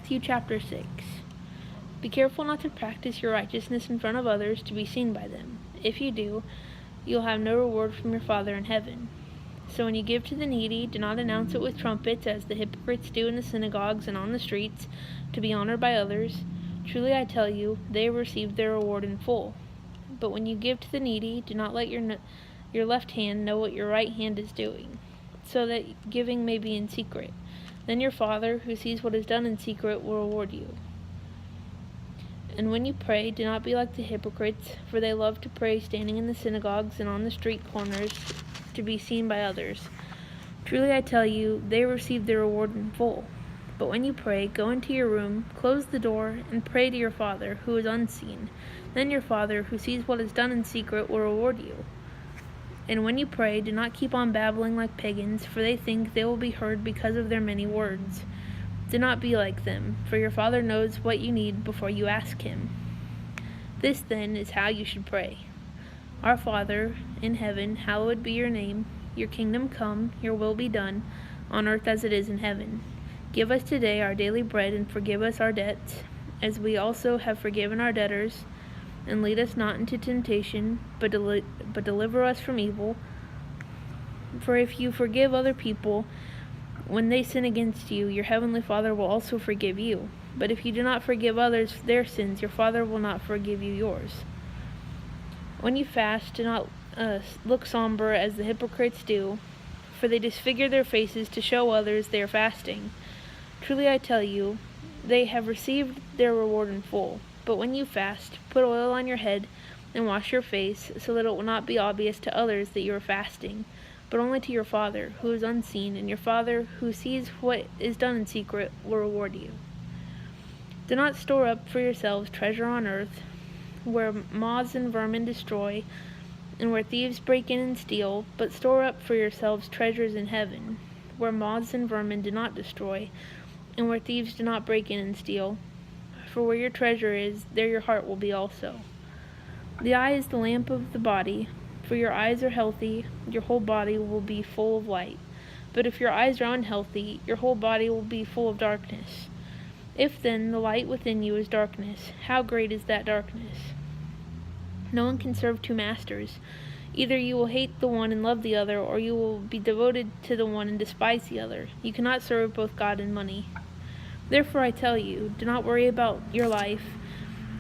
Matthew chapter 6. Be careful not to practice your righteousness in front of others to be seen by them. If you do, you'll have no reward from your Father in heaven. So when you give to the needy, do not announce it with trumpets, as the hypocrites do in the synagogues and on the streets, to be honored by others. Truly I tell you, they have received their reward in full. But when you give to the needy, do not let your left hand know what your right hand is doing, so that giving may be in secret. Then your Father, who sees what is done in secret, will reward you. And when you pray, do not be like the hypocrites, for they love to pray standing in the synagogues and on the street corners to be seen by others. Truly I tell you, they receive their reward in full. But when you pray, go into your room, close the door, and pray to your Father, who is unseen. Then your Father, who sees what is done in secret, will reward you. And when you pray, do not keep on babbling like pagans, for they think they will be heard because of their many words. Do not be like them, for your Father knows what you need before you ask Him. This, then, is how you should pray. Our Father, in heaven, hallowed be your name. Your kingdom come, your will be done, on earth as it is in heaven. Give us today our daily bread, and forgive us our debts, as we also have forgiven our debtors. And lead us not into temptation, but deliver us from evil. For if you forgive other people when they sin against you, your heavenly Father will also forgive you. But if you do not forgive others their sins, your Father will not forgive you yours. When you fast, do not look somber as the hypocrites do, for they disfigure their faces to show others they are fasting. Truly I tell you, they have received their reward in full. But when you fast, put oil on your head and wash your face, so that it will not be obvious to others that you are fasting, but only to your Father, who is unseen, and your Father, who sees what is done in secret, will reward you. Do not store up for yourselves treasure on earth, where moths and vermin destroy, and where thieves break in and steal, but store up for yourselves treasures in heaven, where moths and vermin do not destroy, and where thieves do not break in and steal. For where your treasure is, there your heart will be also. The eye is the lamp of the body. For your eyes are healthy, your whole body will be full of light. But if your eyes are unhealthy, your whole body will be full of darkness. If then the light within you is darkness, how great is that darkness? No one can serve two masters. Either you will hate the one and love the other, or you will be devoted to the one and despise the other. You cannot serve both God and money. Therefore I tell you, do not worry about your life,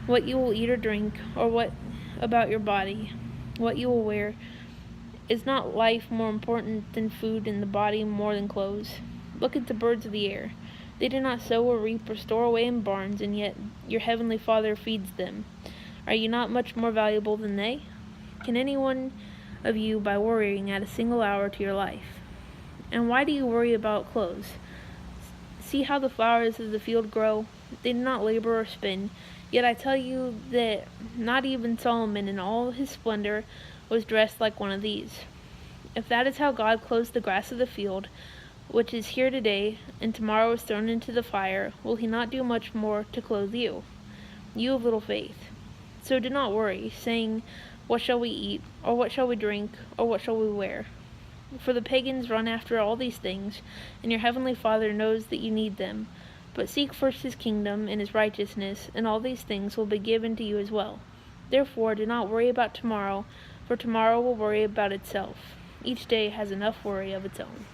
what you will eat or drink, or what about your body, what you will wear. Is not life more important than food, and the body more than clothes? Look at the birds of the air. They do not sow or reap or store away in barns, and yet your heavenly Father feeds them. Are you not much more valuable than they? Can any one of you, by worrying, add a single hour to your life? And why do you worry about clothes? See how the flowers of the field grow? They do not labor or spin. Yet I tell you that not even Solomon in all his splendor was dressed like one of these. If that is how God clothes the grass of the field, which is here today, and tomorrow is thrown into the fire, will He not do much more to clothe you, you of little faith? So do not worry, saying, what shall we eat, or what shall we drink, or what shall we wear? For the pagans run after all these things, and your heavenly Father knows that you need them. But seek first His kingdom and His righteousness, and all these things will be given to you as well. Therefore do not worry about tomorrow, for tomorrow will worry about itself. Each day has enough worry of its own.